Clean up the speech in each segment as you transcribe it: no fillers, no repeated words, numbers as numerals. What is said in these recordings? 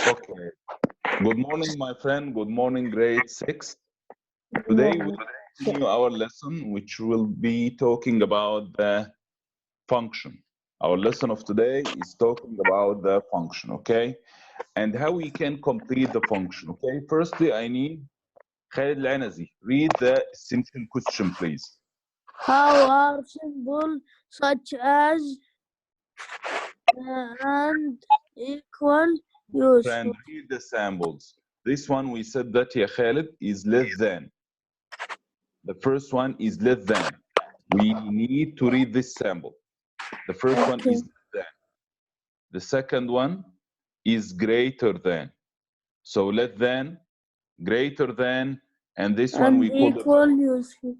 Okay. Good morning, my friend. Good morning, grade 6. Today we'll continue our lesson, which will be talking about the function. Our lesson of today is talking about the function, okay? And how we can complete the function, okay? Firstly, I need Khalid Al-Anazi. Read the essential question, please. How are symbols such as and equal useful? Friend, read the samples. This one we said that, ya Khalid, is less than. The first one is less than. We need to read this sample. The first one is less than. The second one is greater than. So less than, greater than, and this one And we call equal useful.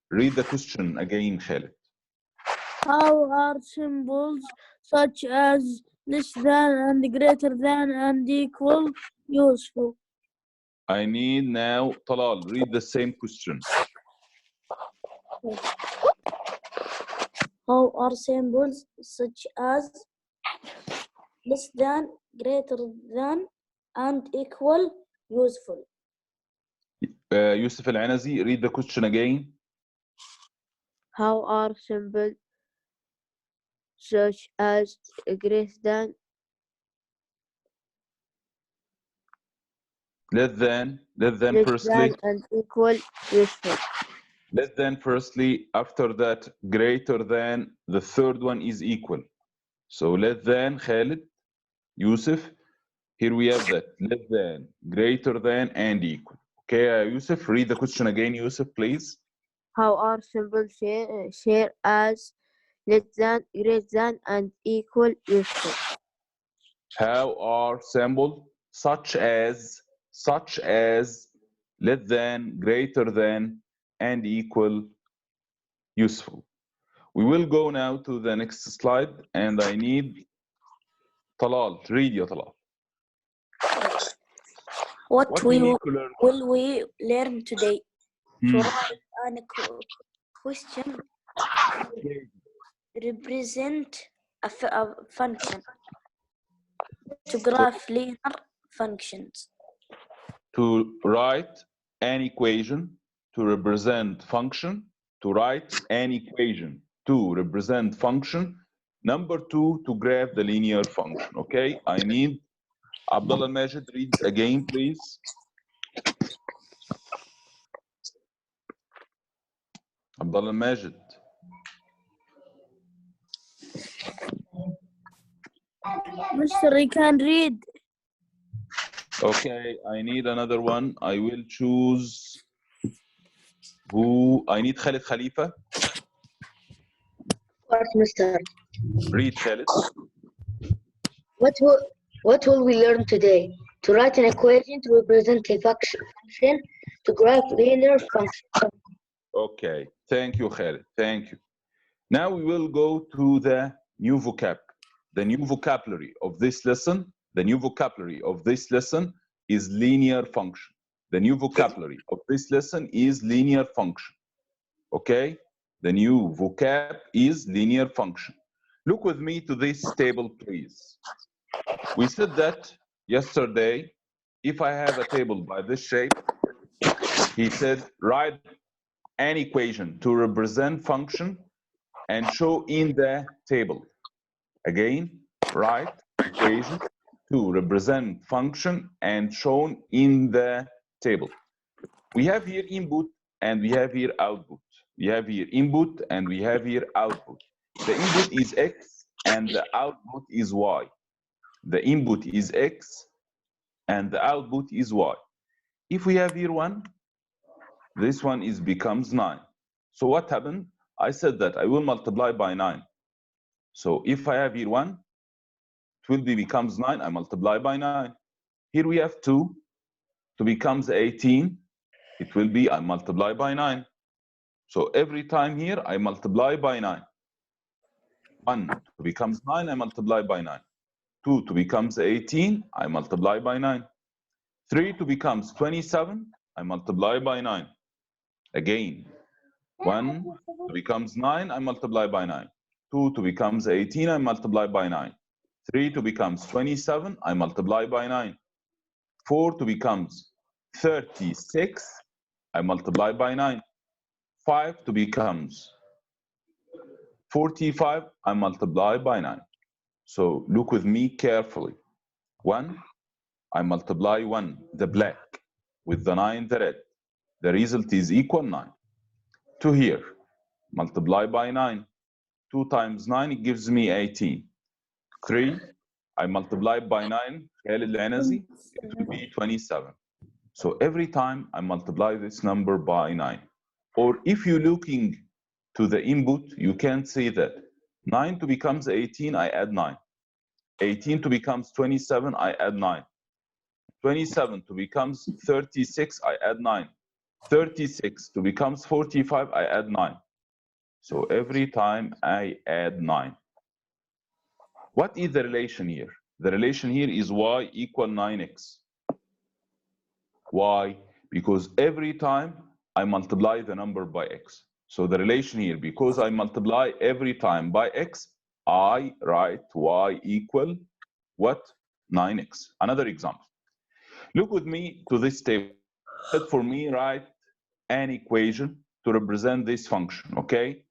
Read the question again, Khalid. How are symbols such as less than and greater than and equal useful? I need now Talal, read the same question. How are symbols such as less than, greater than, and equal useful? Yusuf Al-Anazi, read the question again. How are symbols such as greater than, Less than less firstly. than, and equal useful? Less than firstly, after that, greater than, the third one is equal. So less than, Khalid, Yusuf, here we have that, less than, greater than, and equal. Okay, Yusuf, read the question again, Yusuf, please. How are symbols share as less than, greater than, and equal useful? How are symbols such as, less than, greater than, and equal useful? We will go now to the next slide, and I need Talal. Read, ya Talal. What we will need to learn? we learn today? To write an question represent a function. To graph linear functions. To write an equation to represent function, to write an equation to represent function. Number 2, to graph the linear function. Okay, I need Abdullah Majid, read again, please. Abdullah Majid. Mr. You can read. Okay, I need another one. I will choose who. I need Khalid Khalifa. What, Mister? Read, Khalid. What will we learn today? To write an equation to represent a function, to graph linear function. Okay, thank you, Khalid. Thank you. Now we will go to the new vocab. The new vocabulary of this lesson, is linear function. The new vocabulary of this lesson is linear function. Okay? The new vocab is linear function. Look with me to this table, please. We said that yesterday, if I have a table by this shape, he said, write an equation to represent function and show in the table. Again, write equation to represent function and shown in the table. We have here input and we have here output. We have here input and we have here output. The input is X and the output is Y. The input is X and the output is Y. If we have here 1, this one becomes 9. So what happened? I said that I will multiply by 9. So if I have here 1, it will becomes 9, I multiply by 9. Here we have 2, 2 becomes 18, it will be I multiply by 9. So every time here I multiply by 9. 1 to becomes 9, I multiply by 9. 2 to becomes 18, I multiply by 9. 3 to becomes 27, I multiply by 9. Again, 1 to becomes 9, I multiply by 9. 2 to becomes 18, I multiply by 9. 3 to becomes 27, I multiply by 9. 4 to becomes 36, I multiply by 9. 5 to becomes 45, I multiply by 9. So look with me carefully. 1, I multiply 1, the black, with the 9, the red. The result is equal 9. 2 here, multiply by 9. 2 times 9, it gives me 18. 3, I multiply by 9, Khalid Al-Anazi, it will be 27. So every time I multiply this number by 9. Or if you're looking to the input, you can see that 9 to becomes 18, I add 9. 18 to becomes 27, I add 9. 27 to becomes 36, I add 9. 36 to becomes 45, I add 9. So every time I add 9. What is the relation here? The relation here is y equal 9x. Why? Because every time I multiply the number by x. So the relation here, because I multiply every time by x, I write y equal what? 9x. Another example. Look with me to this table. For me, write an equation to represent this function, okay?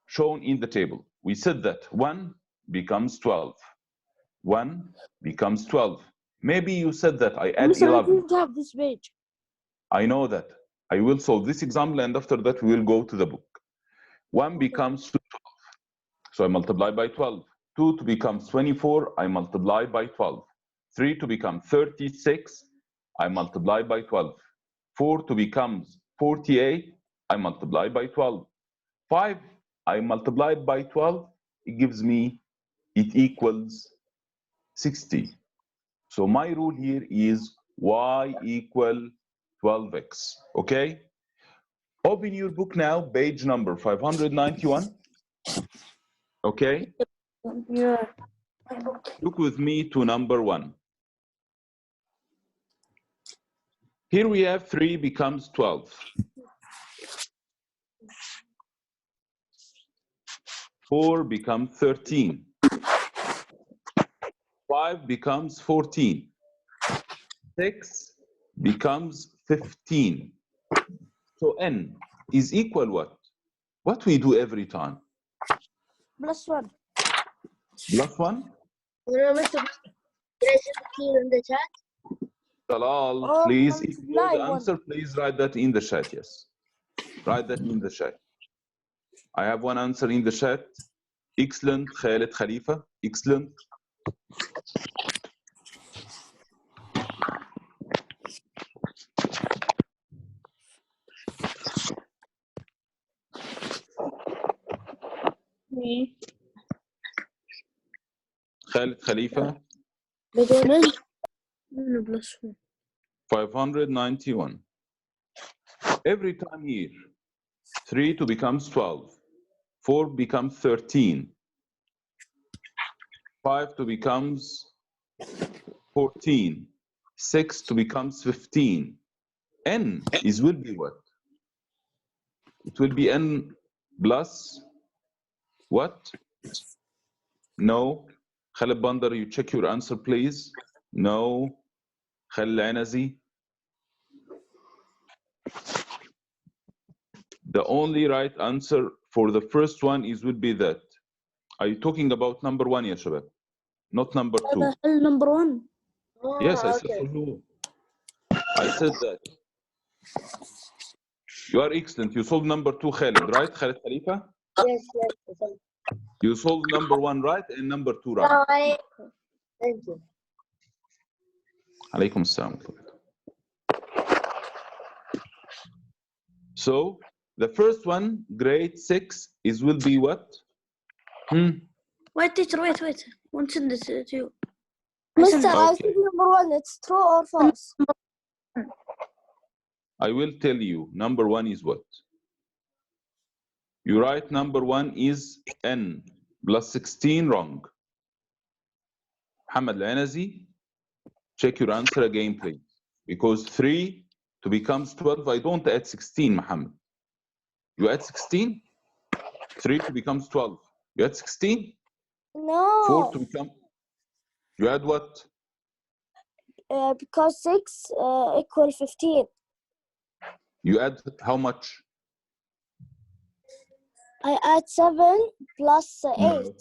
Shown in the table. We said that 1 becomes 12. 1 becomes 12. Maybe you said that I add Mister, I 11. didn't have this page. I know that. I will solve this example and after that we will go to the book. 1 becomes 12. So I multiply by 12. 2 to becomes 24, I multiply by 12. 3 to become 36, I multiply by 12. 4 to becomes 48, I multiply by 12. 5, I multiply by 12, it gives me, it equals 60. So my rule here is y equal 12x, okay? Open your book now, page number 591, okay? Yeah. Look with me to number 1. Here we have 3 becomes 12. 4 becomes 13. 5 becomes 14. 6 becomes 15. So n is equal what? What we do every time? +1. Plus 1? No, Mr. Can I see the key in the chat? Talal, Oh, please, if you know multiply the one. answer, please write that in the chat, yes. Write that in the chat. I have one answer in the chat. Excellent, Khalid Khalifa. Excellent. Me. Khalid Khalifa, من +1. 591. Every time here, 3 to becomes 12, 4 becomes 13, 5 to becomes 14, 6 to becomes 15. N is will be what? It will be n plus what? No. Khalid Bandar, you check your answer, please. No. Khalid Anazi. The only right answer for the first one is would be that. Are you talking about number 1, ya shabab? Not number 2. هذا حل number 1. Yes, I said Okay. for you. I said that. You are excellent. You solved number 2, Khalid, right? Khalid Khalifa? Yes, yes. You solved number 1 right and number 2 right. Thank you. Alaykum assalam. So the first one, grade 6, is will be what? Wait, teacher, wait. Won't send this to you. Mister, I Okay. think number 1, it's true or false? I will tell you. Number 1 is what? You write number 1 is n plus 16 wrong. Muhammad Al-Anazi, check your answer again, please. Because 3 to becomes 12, I don't add 16, Muhammad. You add 16? 3 to becomes 12. You add 16? No. 4 to become You add what? Because 6 equal 15. You add how much? I add 7 plus 8. No.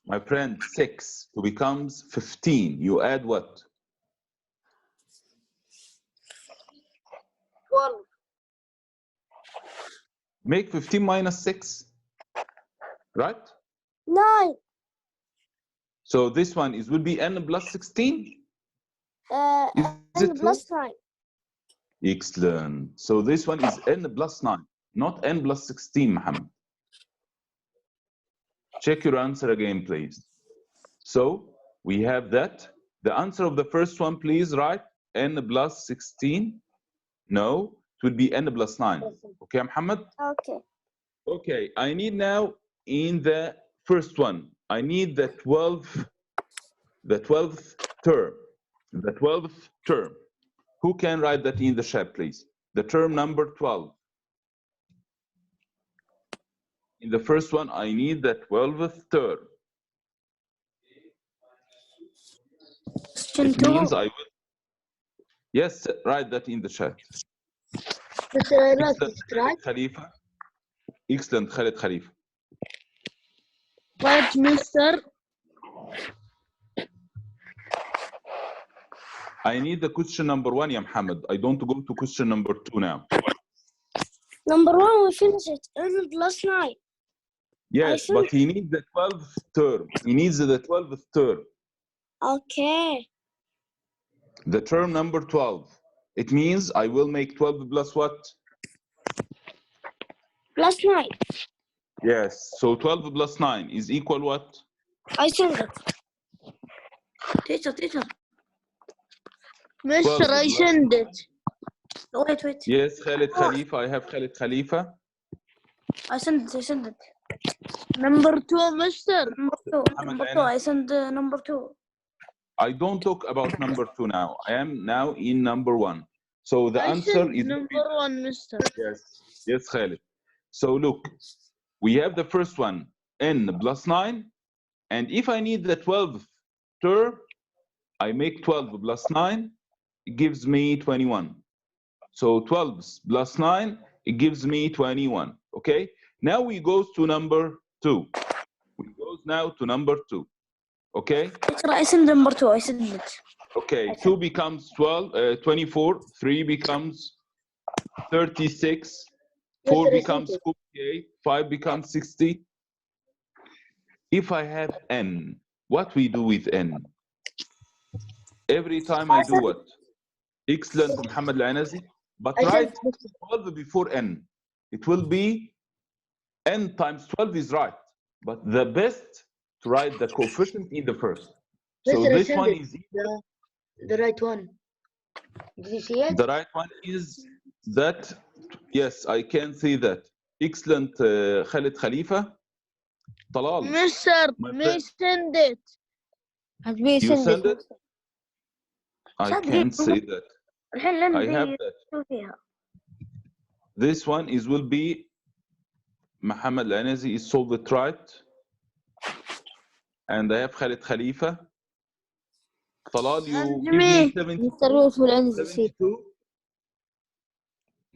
My friend, 6 becomes 15. You add what? 12. Make 15 minus 6, right? 9. So this one will be n plus 16. Is And it plus true? 9. Excellent. So this one is n plus 9, not n plus 16, Muhammad. Check your answer again, please. So we have that. The answer of the first one, please write n plus 16. No, it will be n plus 9. Okay, Muhammad? Okay. Okay, I need now in the first one, I need the 12th term. The 12th term. Who can write that in the chat, please? The term number 12. In the first one, I need the 12th term. It means I will. Yes, write that in the chat. Mr. I wrote Excellent, it, right? Khalifa. Excellent, Khalid Khalifa. Right, mister. I need the question number 1, ya Muhammad. I don't go to question number 2 now. Number 1, we finish it. N plus 9. Yes, but he needs the 12th term. He needs the 12th term. Okay. The term number 12. It means I will make 12 plus what? Plus 9. Yes, so 12 plus 9 is equal what? I send it. Teacher. Mister, 12 I plus send 9. it. Wait. Yes, Khalid Khalifa. I have Khalid Khalifa. I send it. Number 2, mister. Number two. I send number 2. I don't talk about number 2 now. I am now in number 1. So the I answer send is number 1, mister. yes, Khalid. So look, we have the first one, n plus 9. And if I need the 12th term, I make 12 plus 9. It gives me 21. So 12 plus 9, it gives me 21. Okay? Now we go to number 2. We go now to number 2. Okay? Teacher, I send number 2. I send it. Okay, 2 becomes 24, 3 becomes 36, 4 Mr. becomes Rashid. 48, 5 becomes 60. If I have n, what we do with n? Every time I do what? Excellent, Muhammad Al-Anazi. But write 12 before n. It will be n times 12 is right. But the best to write the coefficient in the first. So Mr. this Rashid, one is the right one. Did you see it? the right one is that. Yes, I can see that. Excellent, Khalid Khalifa. Talal, Mister, my may friend, send it. you send it? I can't say that. I have that. This one will be Muhammad Al-Anazi is solved it right. And I have Khalid Khalifa. Talal, you And give me. me 72. Mr. Yusuf Al-Anazi. 72.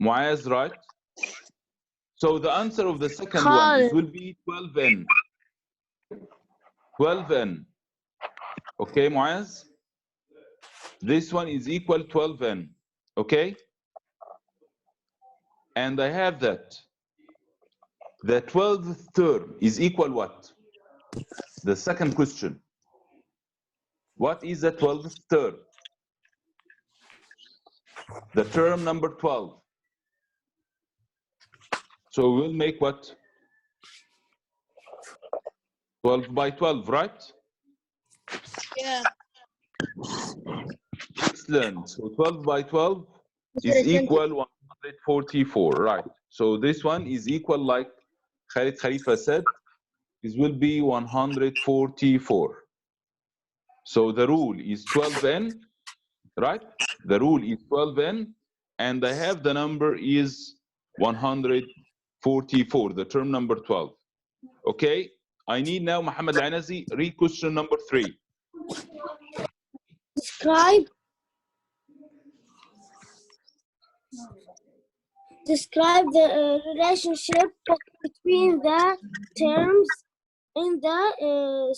Muaz, right? So the answer of the second one will be 12n. 12n. Okay, Muaz? This one is equal 12n. Okay? And I have that. The 12th term is equal what? The second question. What is the 12th term? The term number 12. So we'll make what? 12 by 12, right? Yeah. Excellent. So 12 by 12 is equal 144, right? So this one is equal, like Khalid Khalifa said, this will be 144. So the rule is 12n, right? The rule is 12n, and I have the number is 144, the term number 12. Okay, I need now Muhammad Al-Anazi, read question number 3. Describe the relationship between the terms in the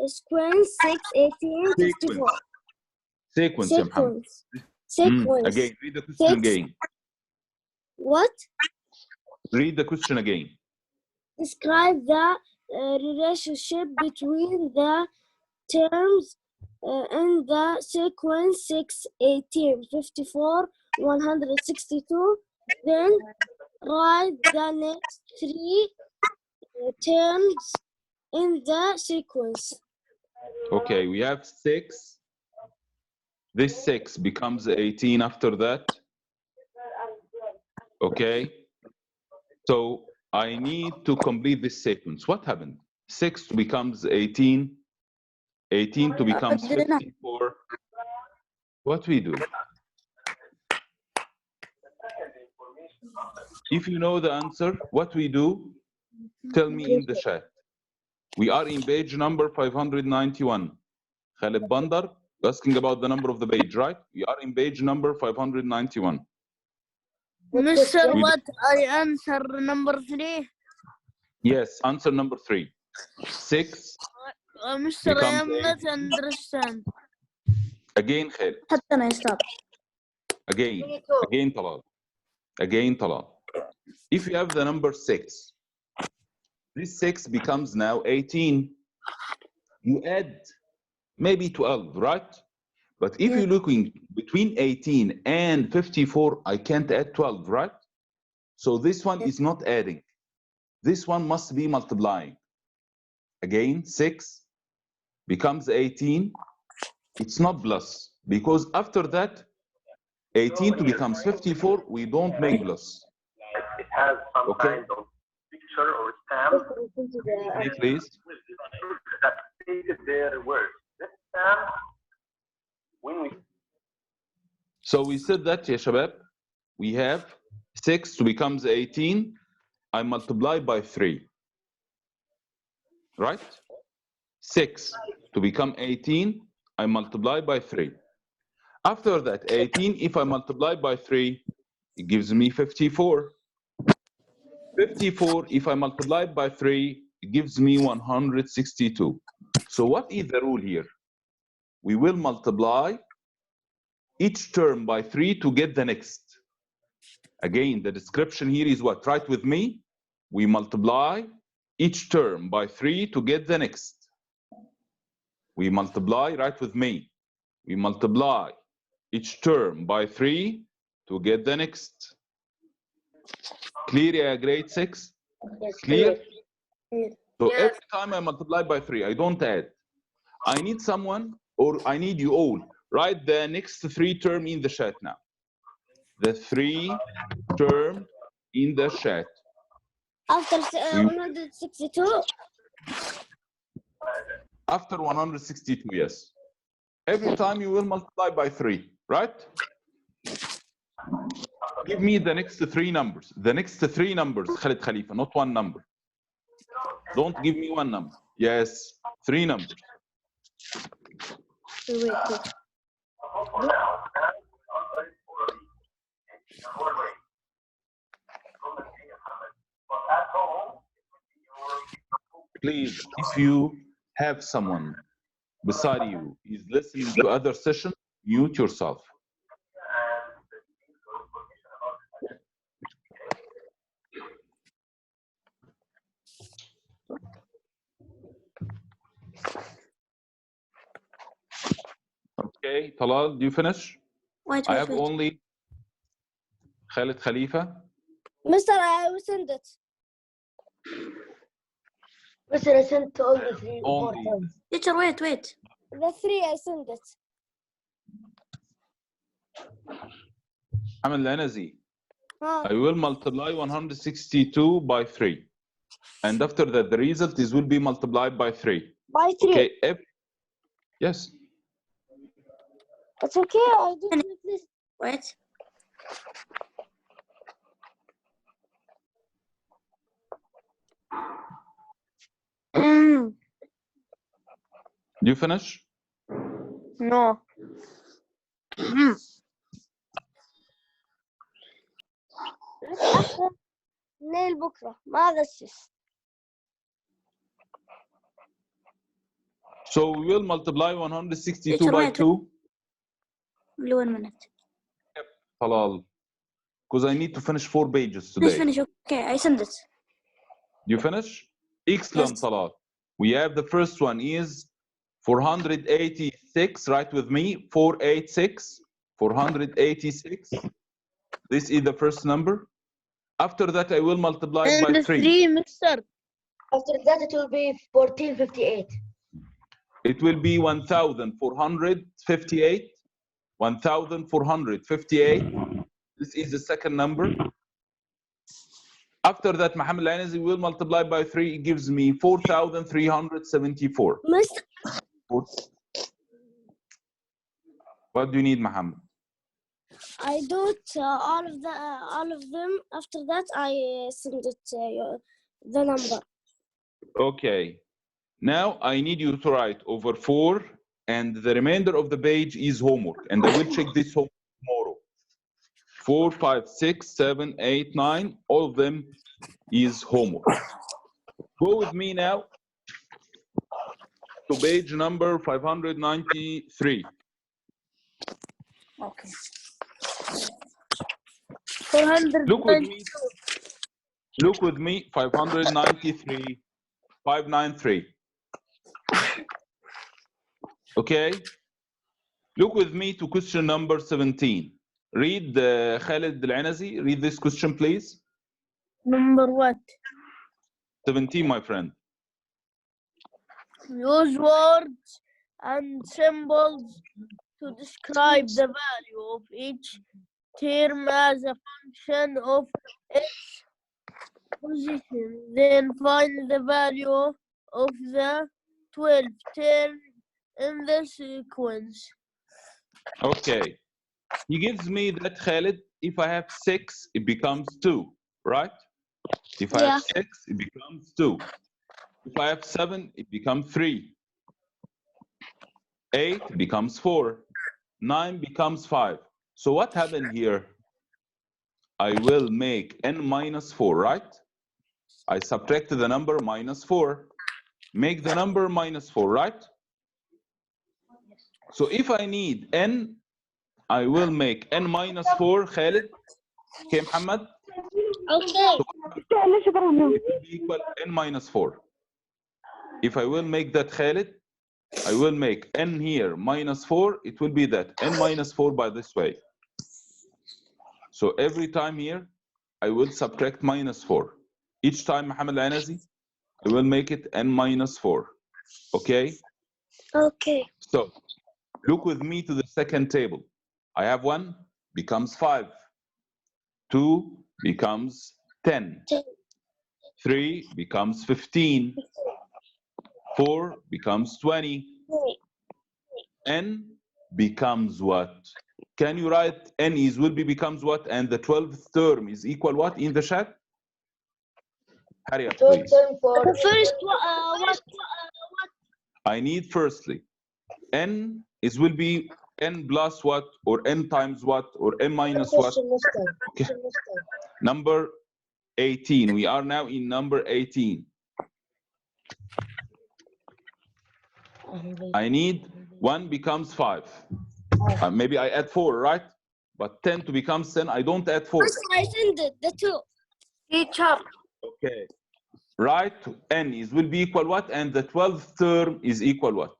sequence 6, 18, 54. Sequence يا محمد. Sequence. Again, read the question again. What? Read the question again. Describe the relationship between the terms in the sequence 6, 18, 54, 162. Then write the next three terms in the sequence. Okay, we have 6. This 6 becomes 18 after that. Okay. So I need to complete this sequence. What happened? 6 becomes 18. 18 to becomes 54. What we do? If you know the answer, what we do, tell me in the chat. We are in page number 591. Khalid Bandar asking about the number of the page, right? We are in page number 591. Mr. What I answer number 3? Yes, answer number 3. 6 Mr. I becomes am not understand. again Khalid. Again Talal. Again Talal. If you have the number 6, this 6 becomes now 18. You add maybe 12, right? But if you're looking between 18 and 54, I can't add 12, right? So this one is not adding. This one must be multiplying. Again, 6 becomes 18. It's not plus, because after that, 18 to becomes 54, we don't make plus. It has some kind of picture or stamp. Please. That stated their words. This stamp, when we. So we said that, ya shabab, we have 6 to becomes 18. I multiply by 3. Right? 6 to become 18, I multiply by 3. After that, 18, if I multiply by 3, it gives me 54. 54, if I multiply by 3, it gives me 162. So what is the rule here? We will multiply each term by 3 to get the next. Again, the description here is what? Write with me. We multiply each term by 3 to get the next. We multiply, write with me. We multiply each term by 3 to get the next. Clear, grade 6? Yes, Clear? clear. So every time I multiply by 3, I don't add. I need someone, or I need you all, write the next 3 term in the chat now. The 3 term in the chat. After 162? After 162, yes. Every time you will multiply by 3, right? Give me the next 3 numbers. The next 3 numbers, Khalid Khalifa, not one number. Don't give me one number. Yes, 3 numbers. Wait. Please, if you have someone beside you is listening to other sessions, mute yourself. Okay, Talal, do you finish? Wait, I have only Khalid Khalifa. Mister, I will send it. Mister, I sent all the 3 Only. times. Teacher, wait. The 3, I send it. Ahmed Lanazi. I will multiply 162 by 3. And after that, the result will be multiplied by 3. By 3. Okay. Yes. It's okay. I do it this. Wait. You finish? No. نتأخر الليل بكرة ما أغشش. So we will multiply 162 Teacher, by wait. 2. Only 1 minute. Halal. Because I need to finish 4 pages Finish, today. finish. Okay, I send it. You finish? Excellent, Yes. Talal. We have the first one is 486. Write with me. 486. 486. This is the first number. After that, I will multiply it by And 3. 3, Mr. After that, it will be 1458. It will be 1458. 1458. This is the second number. After that, Muhammad Al-Anazi will multiply by 3. It gives me 4,374. Mr. What do you need, Muhammad? I do it all of them. After that, I send it the number. Okay. Now I need you to write over 4, and the remainder of the page is homework. And I will check this homework tomorrow. 4, 5, 6, 7, 8, 9. All of them is homework. Go with me now to page number 593. Okay. 400. Look with me. Look with me. 593. 593. Okay. Look with me to question number 17. Read Khalid Al-Anazi. Read this question, please. Number what? 17, my friend. Use words and symbols to describe the value of each term as a function of its position. Then find the value of the 12th term in the sequence. Okay. He gives me that, Khalid, if I have 6, it becomes 2, right? If I have 6, it becomes 2. If I have 7, it becomes 3. 8 becomes 4. 9 becomes 5. So what happened here? I will make n minus 4, right? I subtract the number minus 4. Make the number minus 4, right? So if I need n, I will make n minus 4, Khalid. Okay, Muhammad? Okay. So it will be equal n minus 4. If I will make that, Khalid, I will make n here minus 4. It will be that n minus 4 by this way. So every time here, I will subtract minus 4. Each time, Muhammad Al-Anazi, I will make it n minus 4. Okay? Okay. So look with me to the second table. I have 1 becomes 5. 2 becomes 10. 3 becomes 15. 4 becomes 20. N becomes what? Can you write n is will be becomes what? And the 12th term is equal what in the chat? Hurry up, please. The first what? I need firstly, n is will be n plus what, or n times what, or n minus what? Okay. Number 18. We are now in number 18. I need 1 becomes 5. Maybe I add 4, right? But 10 to become 10, I don't add 4. I send it. The 2. Teacher. Okay. Right? N is will be equal what? And the 12th term is equal what?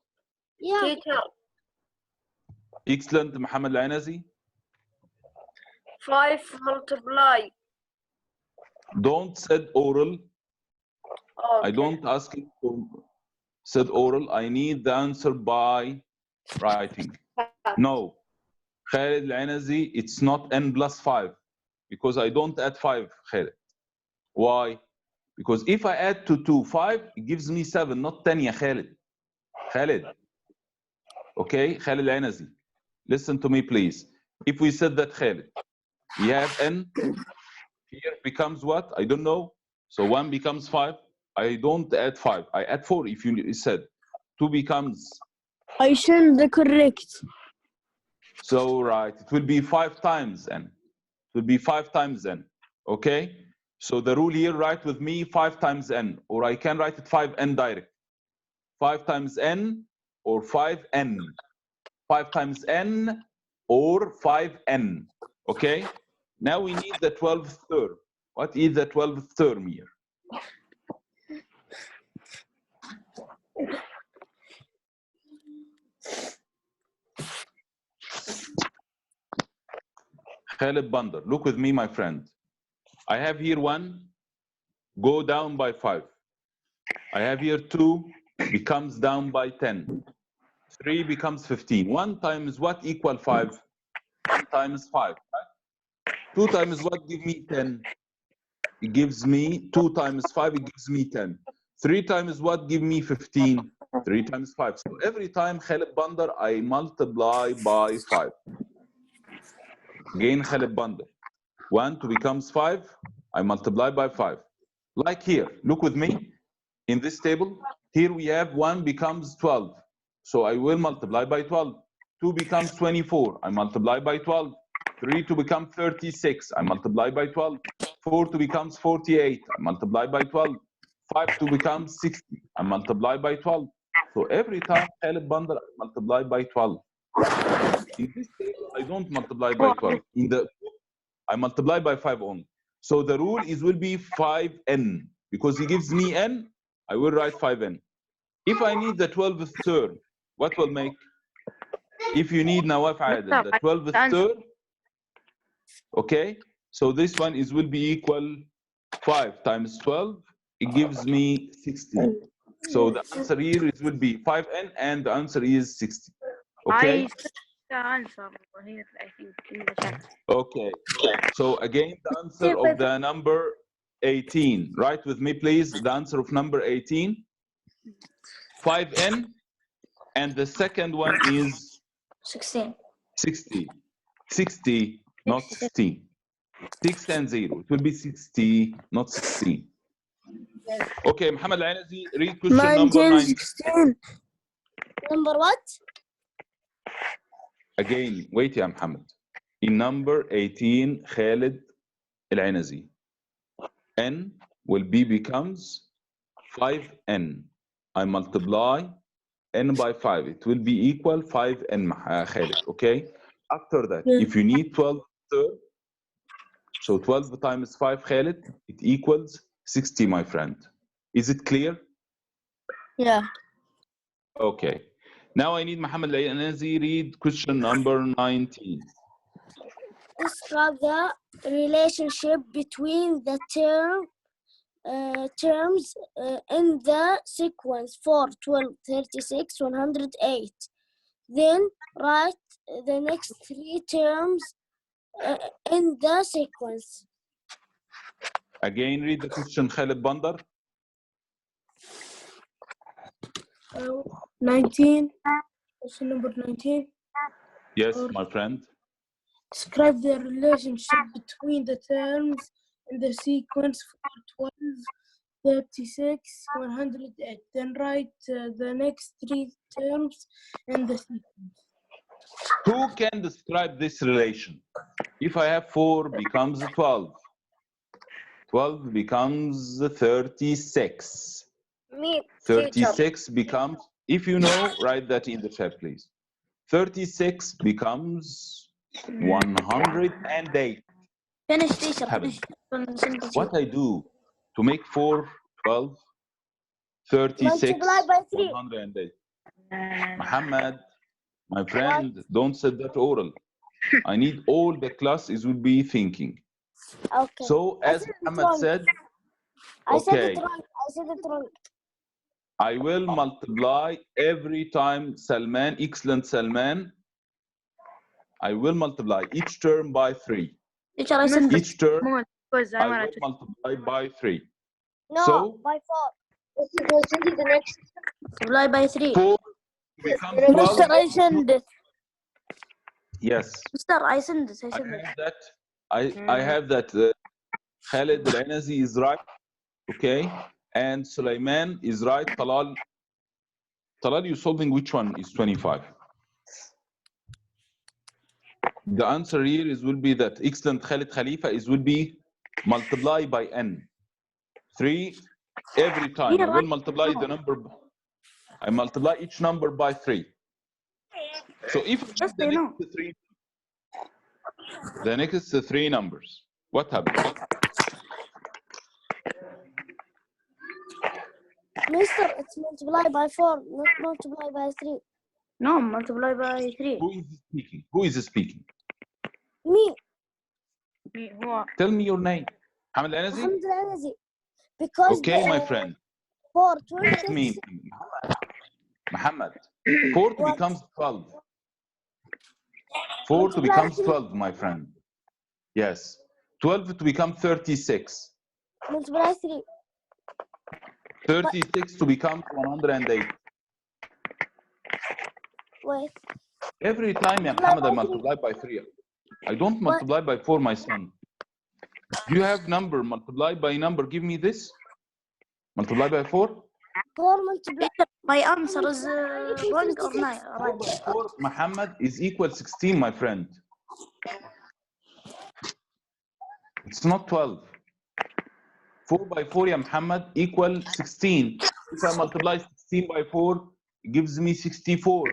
Yeah. Teacher. Excellent, Muhammad Al-Anazi. 5 multiply. Don't said oral. Okay. I don't ask you to said oral. I need the answer by writing. No. Khalid Al-Anazi, it's not n plus 5 because I don't add 5, Khalid. Why? Because if I add to 2, 5, it gives me 7, not 10, ya Khalid. Khalid. Okay, Khalid Al-Anazi. Listen to me, please. If we said that, Khalid, we have n, here becomes what? I don't know. So 1 becomes 5. I don't add 5. I add 4 if you said. 2 becomes I send the correct. So, right, it will be 5 times n. It will be 5 times n. Okay? So the rule here, write with me 5 times n, or I can write it 5n direct. 5 times n or 5n. 5 times n or 5n. Okay? Now we need the 12th term. What is the 12th term here? Khalid Bandar, look with me, my friend. I have here 1, go down by 5. I have here 2, becomes down by 10. 3 becomes 15. 1 times what equal 5? 1 times 5. Right? 2 times what give me 10? It gives me 2 times 5, it gives me 10. 3 times what give me 15? 3 times 5. So every time Khalid Bandar, I multiply by 5. Again, Khalid Bandar. 1 to becomes 5, I multiply by 5. Like here, look with me. In this table, here we have 1 becomes 12. So I will multiply by 12. 2 becomes 24. I multiply by 12. 3 to become 36. I multiply by 12. 4 to becomes 48. I multiply by 12. 5 to become 60. I multiply by 12. So every time Khalid Bandar, I multiply by 12. In this table, I don't multiply by 12. In the I multiply by 5 only. So the rule is will be 5n. Because he gives me n, I will write 5n. If I need the 12th term, what will make? If you need Nawaf Adel, the 12th term, okay? So this one is will be equal 5 times 12, it gives me 60. So the answer here is will be 5n and the answer is 60. Okay? I said the answer here, I think, in the chat. Okay. So again, the answer of the number 18. Write with me, please, the answer of number 18. 5n, and the second one is 16. 60. 60, not 16. 6 and 0. It will be 60, not 16. Okay, Muhammad Al-Anazi, read question number 9. 16. Number what? Again, wait, ya Muhammad. In number 18, Khalid Al-Anazi, n will be becomes 5n. I multiply n by 5. It will be equal 5n, Khalid, okay? After that, if you need 12 third, so 12 times 5, Khalid, it equals 60, my friend. Is it clear? Yeah. Okay. Now I need Muhammad Al-Anazi read question number 19. Describe the relationship between the terms in the sequence 4, 12, 36, 108. Then write the next 3 terms in the sequence. Again, read the question, Khalid Bandar. 19. Question number 19. Yes, my friend. Describe the relationship between the terms in the sequence 4, 12, 36, 108. Then write the next 3 terms in the sequence. Who can describe this relation? If I have 4 becomes 12. 12 becomes 36. Me, 36 becomes, if you know, write that in the chat, please. 36 becomes 108. finish teacher. Haven't. Finish. What I do to make 4, 12, 36, Multiply by 3. 108. Muhammad, my friend, don't say that oral. I need all the classes will be thinking. Okay. So as Muhammad said, I said okay, it wrong. I said it wrong. I will multiply every time Salman, excellent Salman, I will multiply each term by 3. Teacher, I said Each term because I will multiply by 3. no, So, by 4. Send it the next. Multiply by 3. 4 becomes Mister, 12. I send it. Yes. Mister, I send it. I have that. I have that. Khalid Al-Anazi is right, okay, and Sulaiman is right. Talal, you solving which one is 25? The answer here is will be that excellent Khalid Khalifa is will be multiply by n. 3 every time. I will multiply the number. I multiply each number by 3. So if the next three numbers, what happens? Mister, it's multiplied by 4, not multiplied by 3. No, multiply by 3. Who is speaking? Who is speaking? Me, Tell me your name. Hamad Al-Anazi? Hamad Al-Anazi. Because Okay, my friend. 4, Let 26. me, Muhammad. 4 to becomes 12. 4 to becomes 12, my friend. Yes. 12 to become 36. Multiply 3. 36 to become 108. Wait. Every time, Muhammad, I multiply by 3. I don't multiply by 4, my son. Do you have number multiply by number? Give me this. Multiply by 4. 4 multiplied. My answer is wrong or not? 4 by 4, Muhammad, is equal 16, my friend. It's not 12. 4 by 4, ya Muhammad, equal 16. If I multiply 16 by 4, it gives me 64.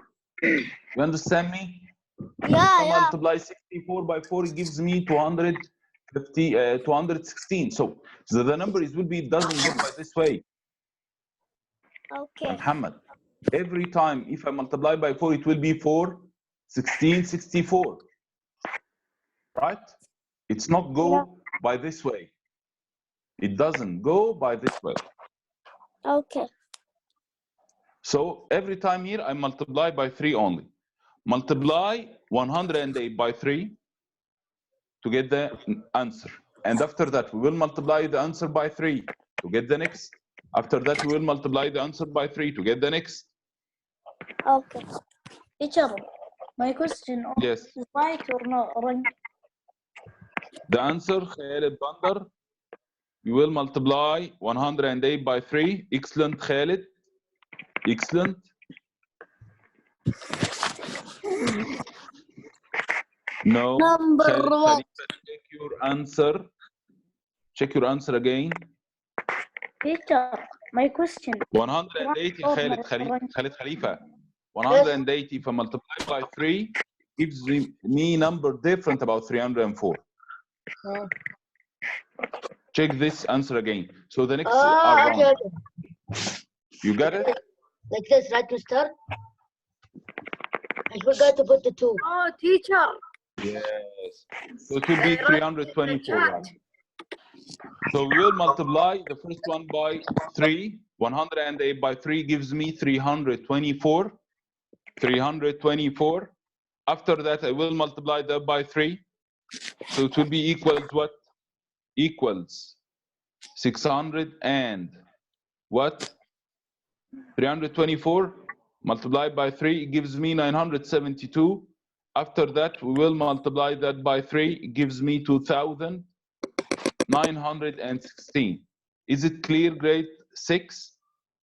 You understand me? If I multiply 64 by 4, it gives me 216. So the number is will be doesn't go by this way. Okay. Muhammad, every time if I multiply by 4, it will be 4, 16, 64. Right? It's not go by this way. It doesn't go by this way. Okay. So every time here I multiply by 3 only. Multiply 108 by 3 to get the answer. And after that, we will multiply the answer by 3 to get the next. After that, we will multiply the answer by 3 to get the next. Okay. Teacher, my question Yes. is right or not wrong? The answer, Khalid Bandar, you will multiply 108 by 3. Excellent, Khalid. Excellent. No. Number Khalid, 1. Khalifa, check your answer. Check your answer again. Teacher, my question. 180 Khalid Khalifa. 180 if I multiply by 3 gives me number different about 304. Check this answer again. So the next are wrong. Okay. You got it? Like this, right, mister? I forgot to put the 2. Oh, teacher. Yes. So it will be 324. Right? So we will multiply the first one by 3. 108 by 3 gives me 324. 324. After that, I will multiply that by 3. So it will be equals what? Equals 600 and what? 324 multiplied by 3 gives me 972. After that, we will multiply that by 3. It gives me 2,916. Is it clear, grade 6?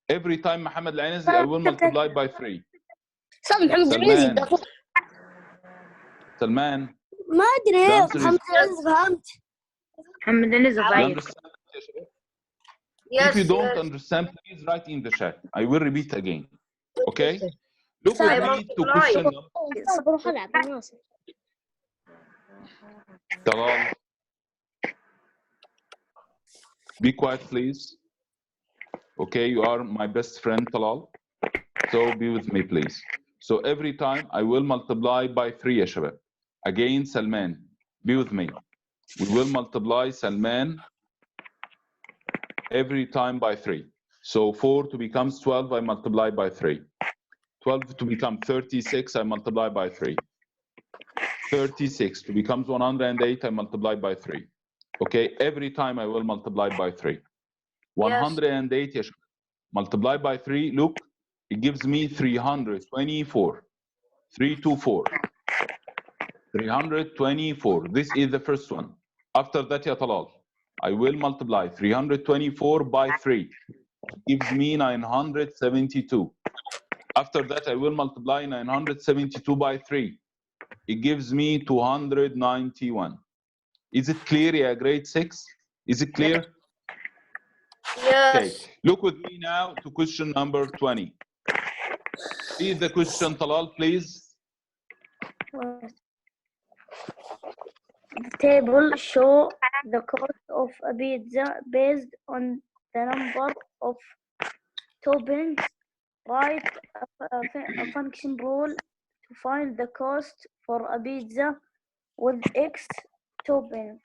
Every time, Muhammad Al-Anazi, I will multiply by 3. Salman. ما أدري. The answer is- محمد العزيز فهمت. محمد العزيز You ضعيف. understand? If you don't understand, please write in the chat. I will repeat again. Okay? Look with me to question number. بروح ألعب بالناصر. Talal. Be quiet, please. Okay, you are my best friend, Talal. So be with me, please. So every time I will multiply by 3, ya shabab. Again, Salman, be with me. We will multiply Salman every time by 3. So 4 to becomes 12, I multiply by 3. 12 to become 36, I multiply by 3. 36 to becomes 108, I multiply by 3. Okay, every time I will multiply by 3. 108, yes. Multiply by 3, look, it gives me 324. 324. 324. This is the first one. After that, ya Talal, I will multiply 324 by 3. Gives me 972. After that, I will multiply 972 by 3. It gives me 291. Is it clear, yeah, grade 6? Is it clear? Yes. Okay. Look with me now to question number 20. Read the question, Talal, please. The table show the cost of a pizza based on the number of toppings. Write a function rule to find the cost for a pizza with X toppings.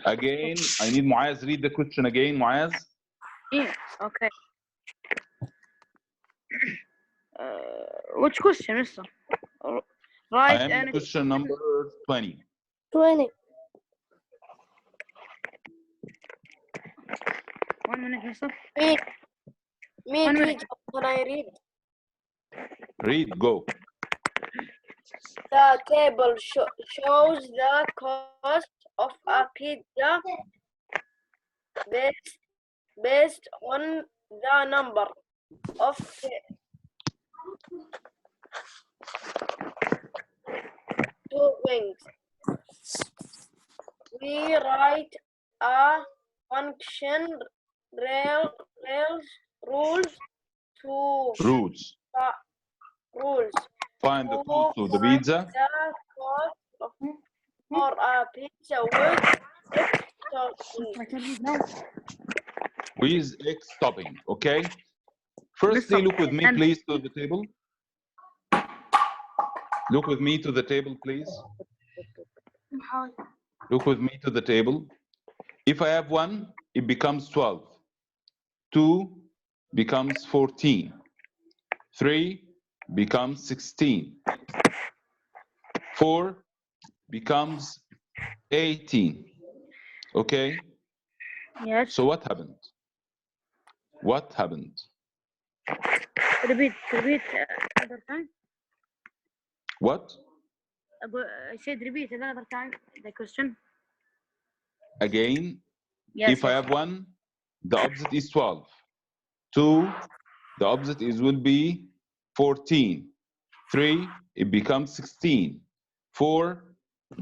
Again, I need Muaz. Read the question again, Muaz. Yeah, okay. Which question, mister? I Right, am and question number 20. 20. 1 minute, mister. Me, One minute. teacher, can I read? Read, go. The table shows the cost of a pizza based on the number of toppings. We write a function rules Find the to cost of the find pizza. the cost for a pizza with X toppings. I can read now. With X topping, okay? Firstly, look with me, please, to the table. Look with me to the table, please. Look with me to the table. If I have 1, it becomes 12. 2 becomes 14. 3 becomes 16. 4 becomes 18. Okay? Yes. So what happened? What happened? Repeat another time. What? I said repeat another time the question. Again, Yes. if I have 1, the opposite is 12. 2, the opposite will be 14. 3, it becomes 16. 4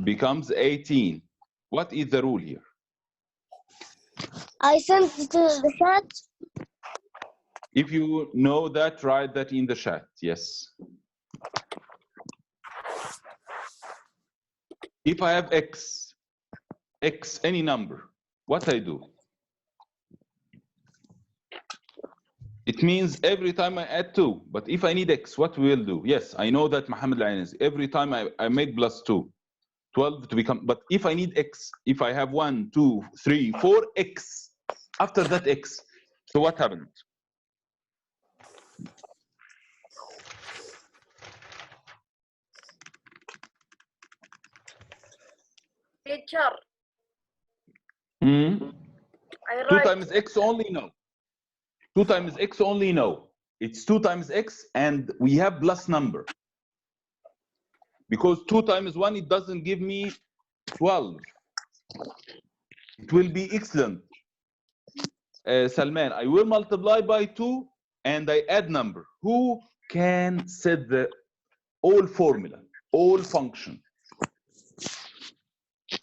becomes 18. What is the rule here? I sent it to the chat. If you know that, write that in the chat. Yes. If I have X, any number, what I do? It means every time I add 2, but if I need X, what we will do? Yes, I know that Muhammad Al-Ainiz, every time I make plus 2, 12 to become, but if I need X, if I have 1, 2, 3, 4, X, after that X, so what happened? Teacher, Hmm? I 2 write times X only? No. 2 times X only? No. It's 2 times X and we have plus number. Because 2 times 1, it doesn't give me 12. It will be excellent. Salman, I will multiply by 2 and I add number. Who can set the all formula, all function?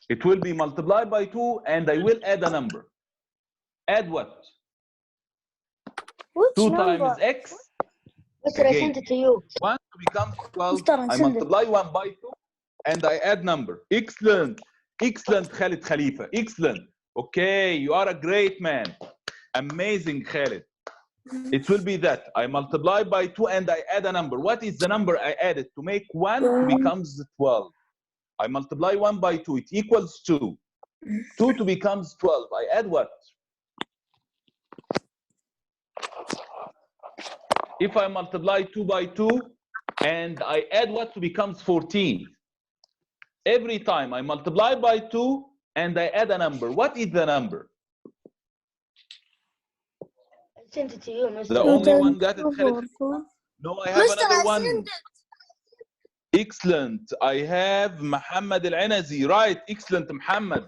It will be multiplied by 2 and I will add a number. Add what? Which 2 number? times X. Mister, I Again. sent it to you. 1 becomes 12. Mister, I multiply 1 by 2 and I add number. Excellent. Excellent, Khalid Khalifa. Excellent. Okay, you are a great man. Amazing, Khalid. It will be that I multiply by 2 and I add a number. What is the number I added to make 1 becomes 12? I multiply 1 by 2. It equals 2. 2 to becomes 12. I add what? If I multiply 2 by 2 and I add what to becomes 14. Every time I multiply by 2 and I add a number. What is the number? I sent it to you, Mister. The only one got it. No, I have another one. Excellent. I have Muhammad Al-Anazi. Right. Excellent, Muhammad.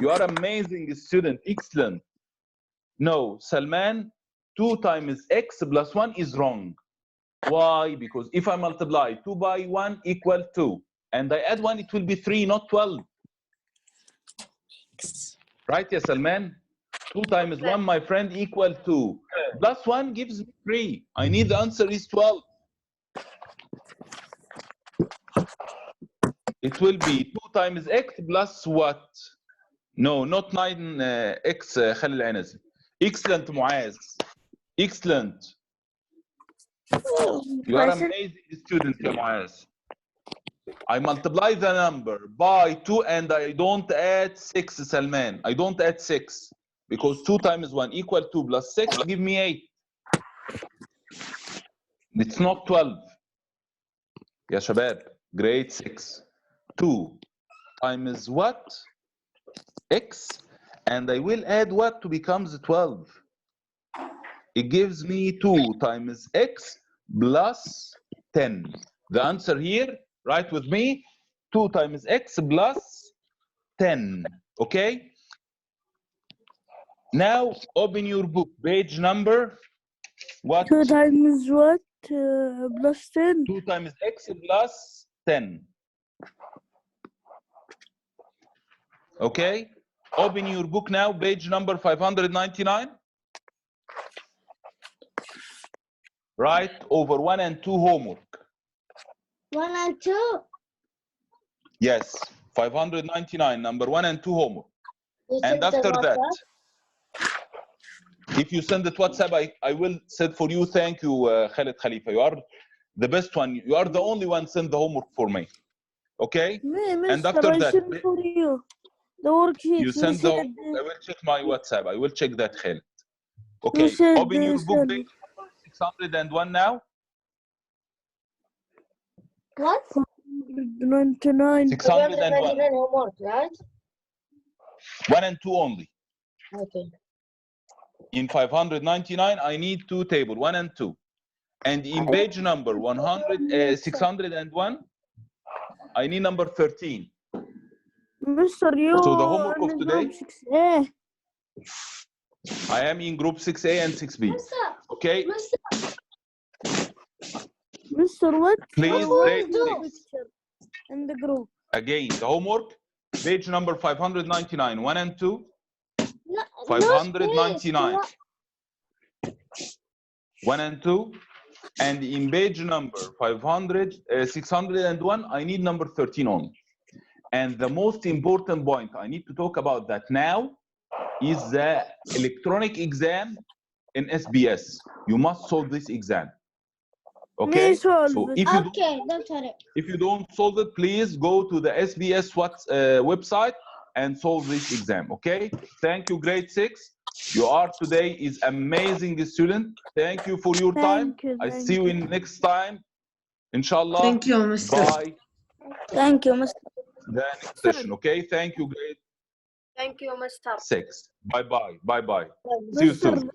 You are amazing student. Excellent. No, Salman, 2 times x plus 1 is wrong. Why? Because if I multiply 2 by 1 equal 2, and I add 1, it will be 3, not 12. Right, yes, Salman? 2 times 1, my friend, equal 2. Plus 1 gives me 3. I need the answer is 12. It will be 2 times x plus what? No, not 9x, خلي العنزة. Excellent, Muaz. Excellent. You are an amazing student, ya Muaz. I multiply the number by 2 and I don't add 6, Salman. I don't add 6 because 2 times 1 equal 2 plus 6 give me 8. It's not 12. Ya Shabab, grade 6. 2 times what? X. And I will add what to becomes 12. It gives me 2 times x plus 10. The answer here, write with me, 2 times x plus 10. Okay? Now open your book, page number what? 2 times what? Plus 10. 2 times x plus 10. Okay? Open your book now, page number 599. Write over 1 and 2 homework. 1 and 2. Yes, 599, number 1 and 2 homework. You And sent the after that, WhatsApp? if you send it WhatsApp, I will say for you, thank you, Khalid Khalifa. You are the best one. You are the only one send the homework for me. Okay? And after I that, sent for you. The worksheet. you send the homework. I will check my WhatsApp. I will check that, Khalid. Okay, said open your book, send. page 601 now. What? 99. 601. homework, right? 1 and 2 only. Okay. In 599, I need 2 tables, 1 and 2. And in page number 601, I need number 13. Mr. You. So the homework of today, 6A. I am in group 6A and 6B. Okay, Mr. What? please grade 6. In the group. Again, the homework, page number 599, 1 and 2, No, 599, 1 and 2, and in page number 601, I need number 13 only. And the most important point I need to talk about that now is the electronic exam in SBS. You must solve this exam. Okay? So if you don't solve it, please go to the SBS website and solve this exam. Okay? Thank you, grade 6. You are today is amazing student. Thank you for your time. I see you in next time. Inshallah. Thank you, Mr. Bye. Thank you, Mr. The next session. Okay? Thank you, grade Thank you, Mr. 6. Bye-bye. Bye-bye. See you soon.